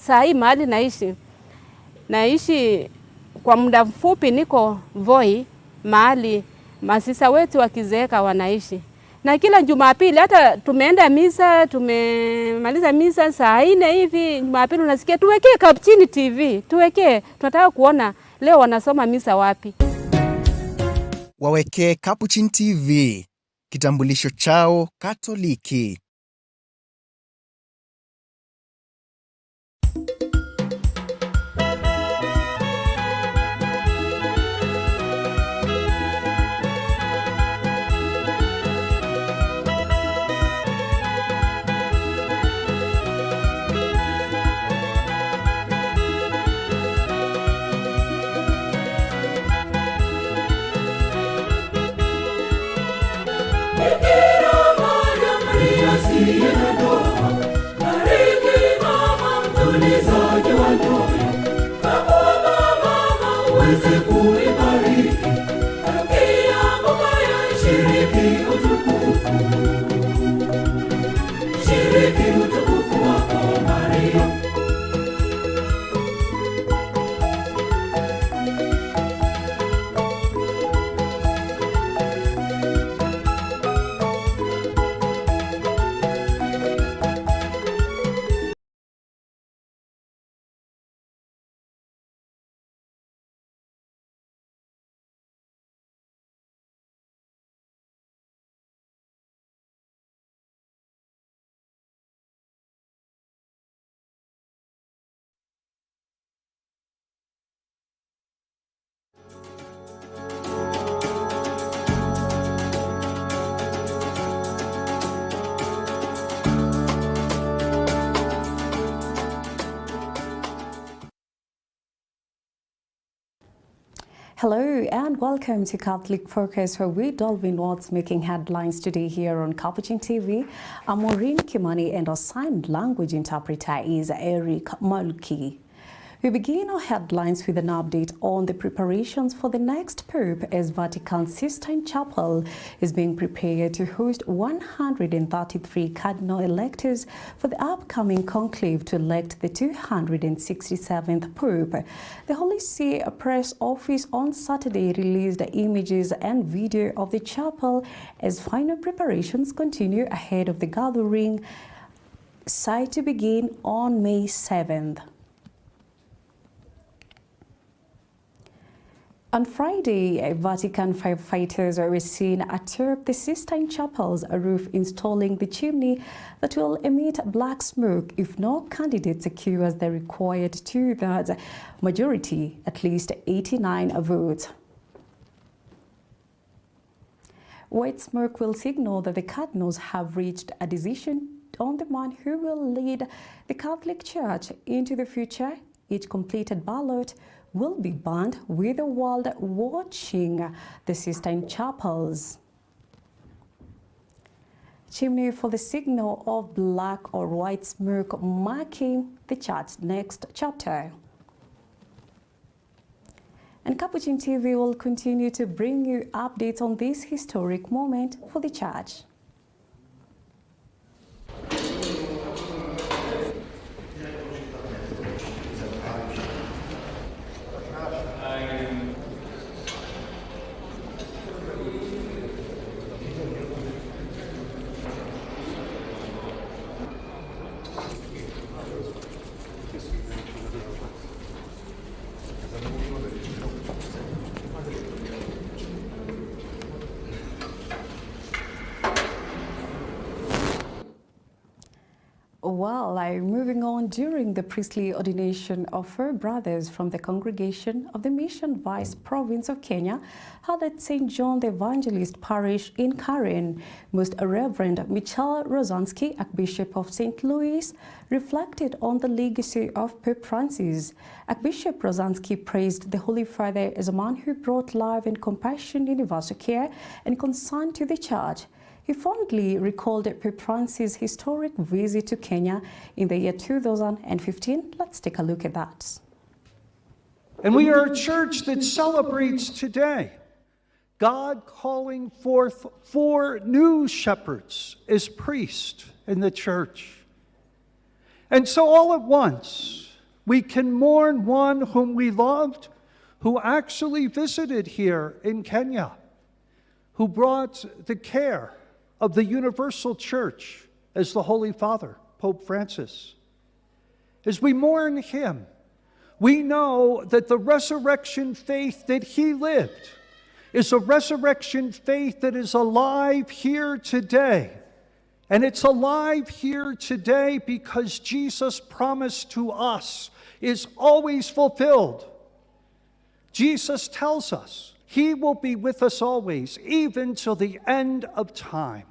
saa hii mahali naishi kwa muda mfupi, niko Voi mahali masisa wetu wakizeeka wanaishi. Na kila Jumapili hata tumeenda misa, tumemaliza misa saa 4 hivi, Jumapili unasikia tuwekee Capuchin TV, tuwekee, tunataka kuona leo wanasoma misa wapi. Wawekee Capuchin TV, kitambulisho chao Katoliki. Hello and welcome to Catholic Focus, where we delve in what's making headlines today here on Capuchin TV. I'm Maureen Kimani and our sign language interpreter is Eric Malki. We begin our headlines with an update on the preparations for the next Pope, as Vatican Sistine Chapel is being prepared to host 133 cardinal electors for the upcoming conclave to elect the 267th Pope. The Holy See Press Office on Saturday released images and video of the chapel as final preparations continue ahead of the gathering, set to begin on May 7th. On Friday, Vatican firefighters were seen atop the Sistine Chapel's roof installing the chimney that will emit black smoke if no candidate secures the required two-thirds majority, at least 89 votes. White smoke will signal that the cardinals have reached a decision on the man who will lead the Catholic Church into the future. Each completed ballot will be burned with the world watching the Sistine Chapels. Chimney for the signal of black or white smoke marking the church's next chapter. And Capuchin TV will continue to bring you updates on this historic moment for the church. Well, moving on, during the priestly ordination of 4 brothers from the congregation of the Mission Vice Province of Kenya held at St. John the Evangelist Parish in Karen, Most Reverend Michal Rosansky, Archbishop of St. Louis, reflected on the legacy of Pope Francis. Archbishop Rosansky praised the Holy Father as a man who brought love and compassion, universal care, and concern to the Church. He fondly recalled Pope Francis' historic visit to Kenya in the year 2015. Let's take a look at that. And we are a church that celebrates today God calling forth 4 new shepherds as priests in the church. And so all at once, We can mourn one whom we loved, who actually visited here in Kenya, who brought the care of the universal church as the Holy Father, Pope Francis. As we mourn him, we know that the resurrection faith that he lived is a resurrection faith that is alive here today. And it's alive here today because Jesus' promise to us is always fulfilled. Jesus tells us he will be with us always, even till the end of time.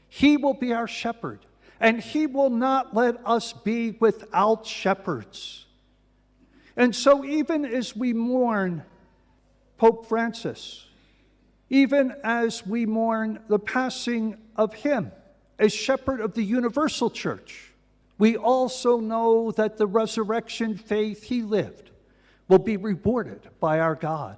He will be our shepherd, and he will not let us be without shepherds. And so even as we mourn Pope Francis, even as we mourn the passing of him as shepherd of the universal church, we also know that the resurrection faith he lived will be rewarded by our God.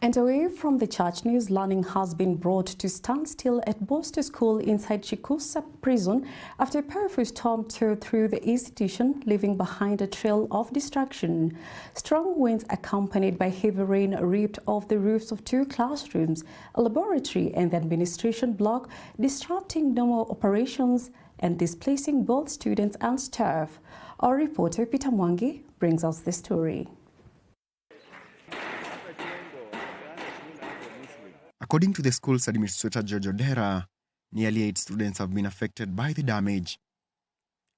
And away from the church news, learning has been brought to standstill at Boster School inside Chikusa prison after a powerful storm tore through the institution, leaving behind a trail of destruction. Strong winds accompanied by heavy rain ripped off the roofs of 2 classrooms, a laboratory and the administration block, disrupting normal operations and displacing both students and staff. Our reporter Peter Mwangi brings us the story. According to the school's administrator, George Odera, nearly 8 students have been affected by the damage.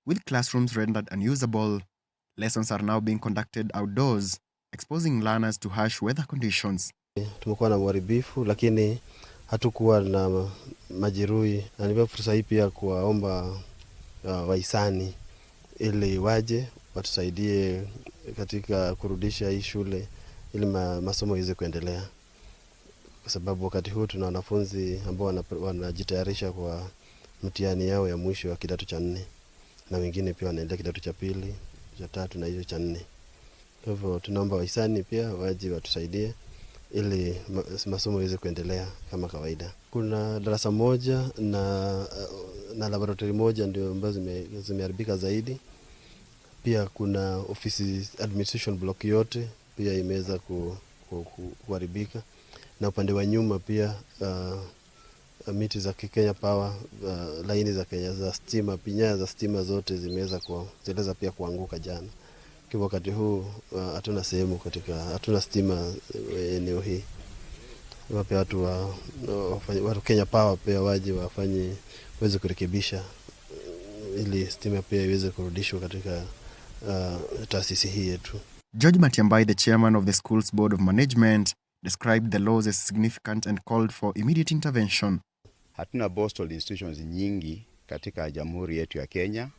With classrooms rendered unusable, lessons are now being conducted outdoors, exposing learners to harsh weather conditions. Tumekuwa na uharibifu lakini hatukuwa na majeruhi, na nipe fursa hii pia kuwaomba wahisani ili waje watusaidie katika kurudisha hii shule ili masomo iweze kuendelea. Kwa sababu wakati huu tuna wanafunzi ambao wanajitayarisha kwa mtihani yao ya mwisho wa kidato cha 4 na wengine pia wanaendelea kidato cha 2, cha 3 na hiyo cha 4. Kwa hivyo tunaomba wahisani pia waje watusaidie ili masomo iweze kuendelea kama kawaida. Kuna darasa moja na laboratory moja ndio ambazo zimeharibika zaidi. Pia kuna ofisi administration block yote pia imeweza kuharibika. Na upande wa nyuma pia miti za Kenya Power, laini za Kenya za stima, nyaya za stima zote zimeweza kuzeleza pia kuanguka jana. Kwa wakati huu hatuna sehemu hatuna stima eneo hii. Wape watu Kenya Power pia waje waweze kurekebisha ili stima pia iweze kurudishwa katika taasisi hii yetu. George Matiambai, the chairman of the school's board of management, described the loss as significant and called for immediate intervention. Hatuna postal institutions nyingi katika jamhuri yetu ya Kenya,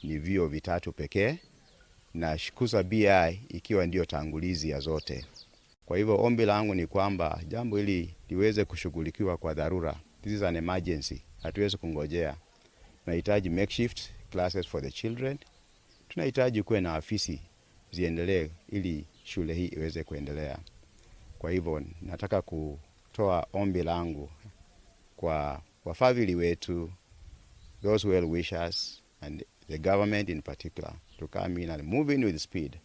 ni vyuo 3 pekee, na Chikusa BI ikiwa ndio tangulizi ya zote. Kwa hivyo ombi langu ni kwamba jambo hili liweze kushughulikiwa kwa dharura. This is an emergency. Hatuwezi kungojea. Tunahitaji makeshift classes for the children. Tunahitaji kuwe na afisi ziendelee ili shule hii iweze kuendelea. Kwa hivyo nataka kutoa ombi langu kwa wafadhili wetu, those well wishers and the government in particular, to come in and move in with speed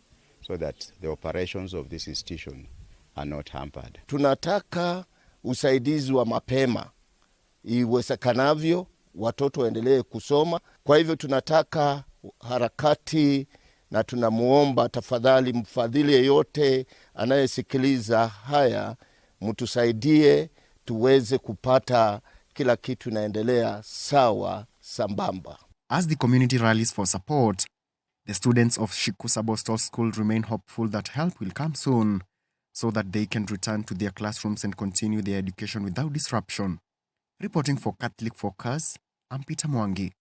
so that the operations of this institution are not hampered. Tunataka usaidizi wa mapema iwezekanavyo, watoto waendelee kusoma. Kwa hivyo tunataka harakati, na tunamuomba tafadhali mfadhili yeyote anayesikiliza haya, mtusaidie tuweze kupata kila kitu naendelea sawa sambamba. As the community rallies for support, the students of Chikusa Boster School remain hopeful that help will come soon so that they can return to their classrooms and continue their education without disruption. Reporting for Catholic Focus, I'm Peter Mwangi.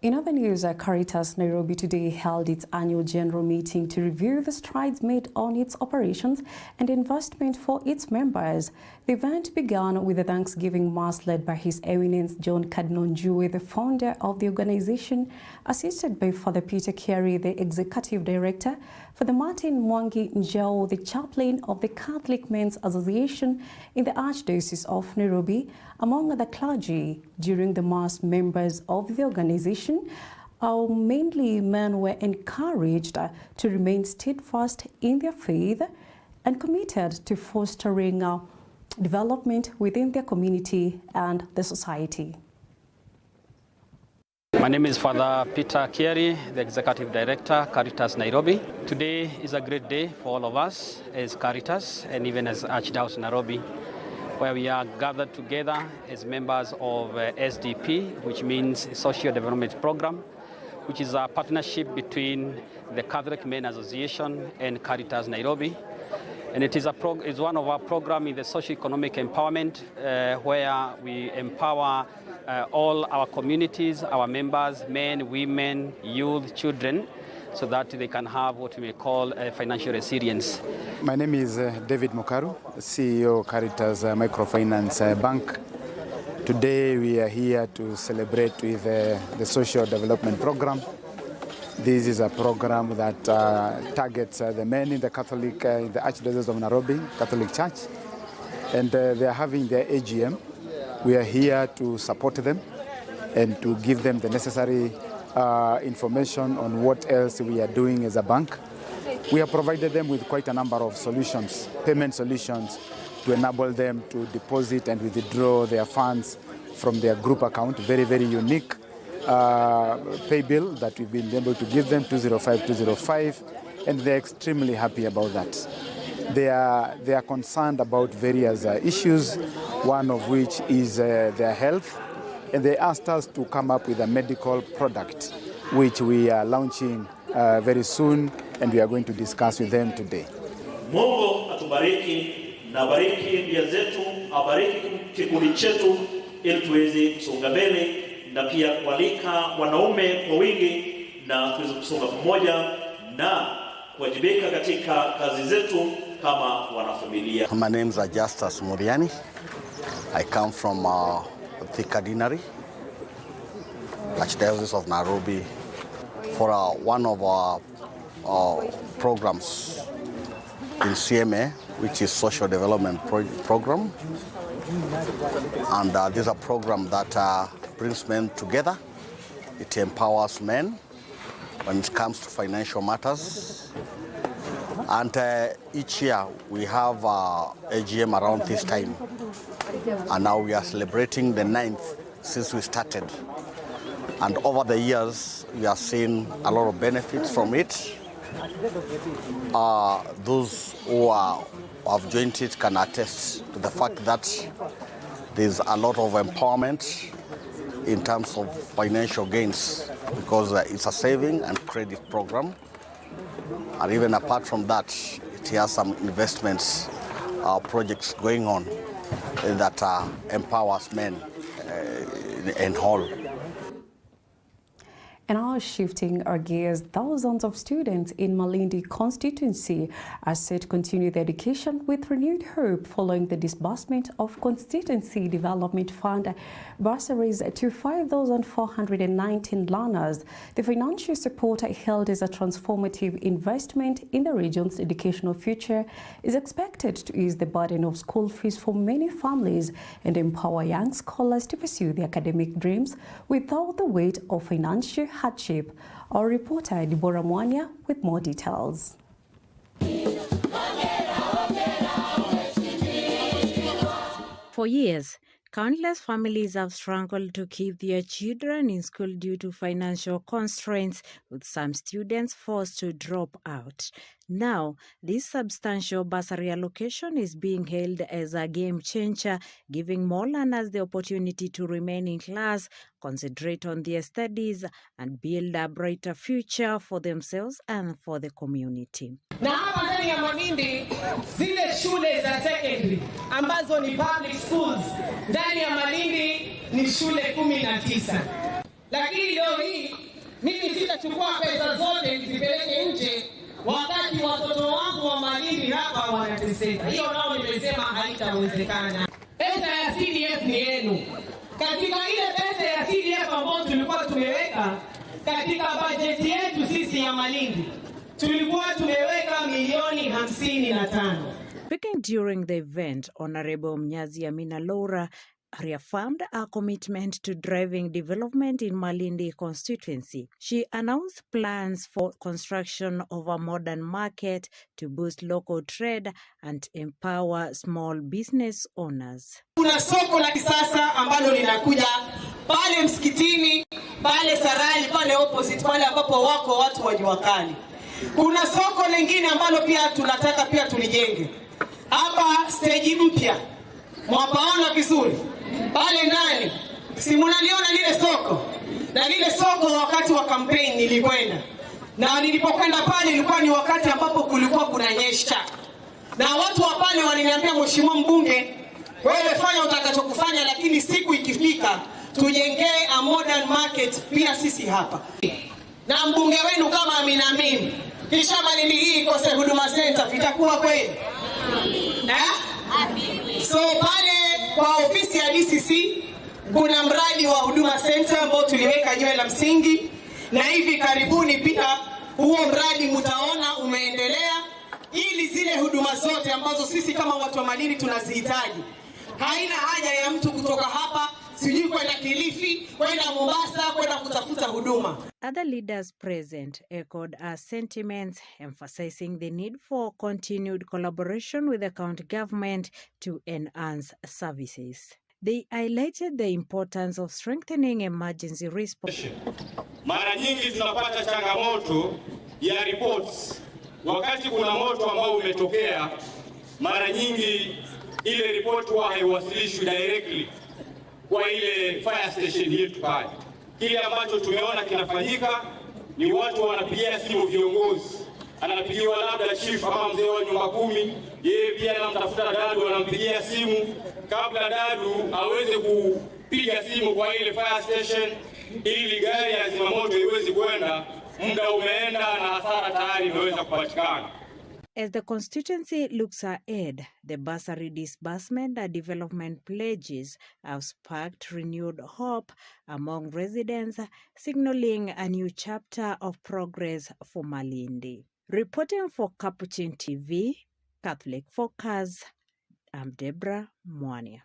In other news, CARITAS Nairobi today held its annual general meeting to review the strides made on its operations and investment for its members. The event began with a Thanksgiving Mass led by His Eminence John Cardinal Njue, the founder of the organization, assisted by Father Peter Carey, the executive director, Father Martin Mwangi Njau, the chaplain of the Catholic Men's Association in the Archdiocese of Nairobi, among other clergy. During the Mass, members of the organization Mainly men were encouraged to remain steadfast in their faith and committed to fostering development within their community and the society. My name is Father Peter Kieri, the Executive Director, CARITAS Nairobi. Today is a great day for all of us as CARITAS and even as Archdiocese Nairobi, where we are gathered together as members of SDP, which means Social Development Program, which is a partnership between the Catholic Men Association and CARITAS Nairobi. And it is one of our programs in the socio-economic empowerment where we empower all our communities, our members, men, women, youth, children, so that they can have what we may call financial resilience. My name is David Mukaru, CEO CARITAS MICROFINANCE Bank. Today we are here to celebrate with the Social Development Program. This is a program that targets the men in the Catholic, in the Archdiocese of Nairobi, Catholic Church, and they are having their AGM. We are here to support them and to give them the necessary information on what else we are doing as a bank. We have provided them with quite a number of solutions, payment solutions, to enable them to deposit and withdraw their funds from their group account. Very, very unique Paybill that we've been able to give them, 205, and they're extremely happy about that. They are concerned about various issues, one of which is their health, and they asked us to come up with a medical product, which we are launching very soon, and we are going to discuss with them today. Mungu atubariki na bariki ndia zetu, abariki kikundi chetu ili tuweze kusonga mbele na pia kualika wanaume kwa wingi na tuweze kusonga pamoja na kuwajibika katika kazi zetu kama wanafamilia. My name is Justus Muriani. I come from the Cardinal, Archdiocese of Nairobi, for one of our programs in CMA, which is Social Development Program. And this is a program that brings men together. It empowers men when it comes to financial matters. And each year we have AGM around this time. And now we are celebrating the 9th since we started. And over the years, we are seeing a lot of benefits from it. Those who have joined it can attest to the fact that there's a lot of empowerment in terms of financial gains, because it's a saving and credit program. And even apart from that, it has some investments projects going on that empowers men in whole. And now shifting our gears, thousands of students in Malindi constituency are set to continue their education with renewed hope following the disbursement of Constituency Development Fund bursaries to 5,419 learners. The financial support hailed as a transformative investment in the region's educational future is expected to ease the burden of school fees for many families and empower young scholars to pursue their academic dreams without the weight of financial hardship. Our reporter Deborah Mwanya with more details. For years, countless families have struggled to keep their children in school due to financial constraints, with some students forced to drop out. Now, this substantial bursary allocation is being hailed as a game changer, giving more learners the opportunity to remain in class, concentrate on their studies, and build a brighter future for themselves and for the community. Na hapa ndani ya Malindi, zile shule za secondary ambazo ni public schools ndani ya Malindi ni shule 19. Lakini leo hii mimi sitachukua pesa zote nizipeleke nje wakati watoto wangu wa Malindi hapa wanateseka. Hiyo nao nimesema haitawezekana. Pesa ya CDF ni yenu. Katika ile pesa ya CDF ambayo tulikuwa tumeweka katika bajeti yetu sisi ya Malindi, tulikuwa tumeweka milioni 55. Speaking during the event, Honorable Mnyazi Amina Laura, reaffirmed her commitment to driving development in Malindi constituency. She announced plans for construction of a modern market to boost local trade and empower small business owners. Kuna soko la kisasa ambalo linakuja pale msikitini, pale Sarali, pale opposite, pale ambapo wako watu wa jua kali. Kuna soko lingine ambalo pia tunataka pia tulijenge. Hapa stage mpya. Mwapaona vizuri. Pale ndani. Si mnaliona lile soko? Na lile soko wakati wa campaign nilikwenda. Na nilipokwenda pale ilikuwa ni wakati ambapo kulikuwa kunanyesha. Na watu wa pale waliniambia mheshimiwa mbunge, wewe fanya utakachokufanya, lakini siku ikifika tujengee a modern market pia sisi hapa. Na mbunge wenu kama aminiamini, kisha Malindi hii ikose huduma center, itakuwa kweli? So pale kwa ofisi ya DCC kuna mradi wa huduma center ambao tuliweka jiwe la msingi, na hivi karibuni pia huo mradi mtaona umeendelea, ili zile huduma zote ambazo sisi kama watu wa Malindi tunazihitaji. Haina haja ya mtu kutoka hapa sijui kwenda Kilifi, kwenda Mombasa, kwenda kutafuta huduma. Other leaders present echoed our sentiments, emphasizing the need for continued collaboration with the county government to enhance services. They highlighted the importance of strengthening emergency response. Mara nyingi tunapata changamoto ya reports. Wakati kuna moto ambao umetokea, mara nyingi ile report huwa haiwasilishwi directly kwa ile fire station yetu pale. Kile ambacho tumeona kinafanyika ni watu wanapigia simu viongozi. Anapigiwa labda chief ama mzee wa nyumba 10, yeye pia anamtafuta dadu, anampigia simu kabla dadu aweze kupiga simu kwa ile fire station ili gari ya zimamoto iweze kwenda. Muda umeenda na hasara tayari imeweza kupatikana. As the constituency looks ahead, the bursary disbursement and development pledges have sparked renewed hope among residents, signaling a new chapter of progress for Malindi. Reporting for Capuchin TV, Catholic Focus, I'm Deborah Mwania.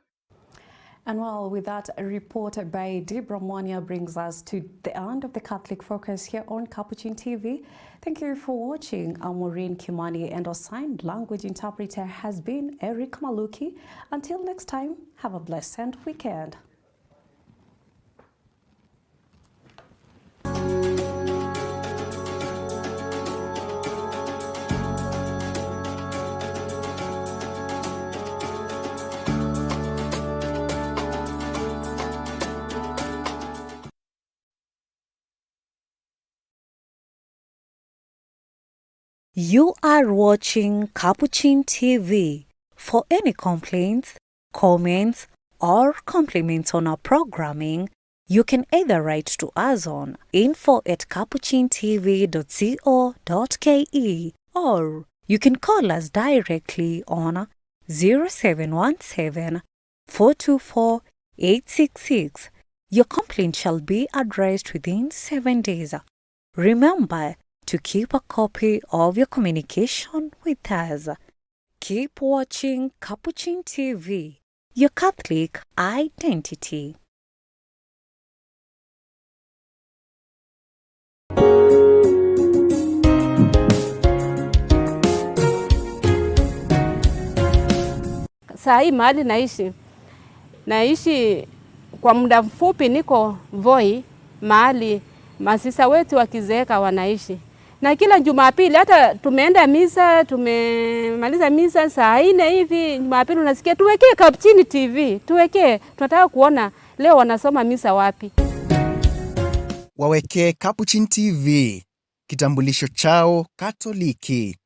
And well, with that report by Deborah Mwania brings us to the end of the Catholic Focus here on Capuchin TV. Thank you for watching. I'm Maureen Kimani, and our sign language interpreter has been Eric Maluki. Until next time, have a blessed weekend. You are watching Capuchin TV. For any complaints, comments, or compliments on our programming, you can either write to us on info@capuchintv.co.ke, or you can call us directly on 0717 424 866. Your complaint shall be addressed within 7 days. Remember to keep a copy of your communication with us. Keep watching Capuchin TV, your Catholic identity. Saa hii mahali naishi kwa muda mfupi, niko Voi, mahali masisa wetu wakizeeka wanaishi. Na kila Jumapili hata tumeenda misa, tumemaliza misa saa 4 hivi, Jumapili unasikia tuwekee Capuchin TV, tuwekee, tunataka kuona leo wanasoma misa wapi. Wawekee Capuchin TV, kitambulisho chao Katoliki.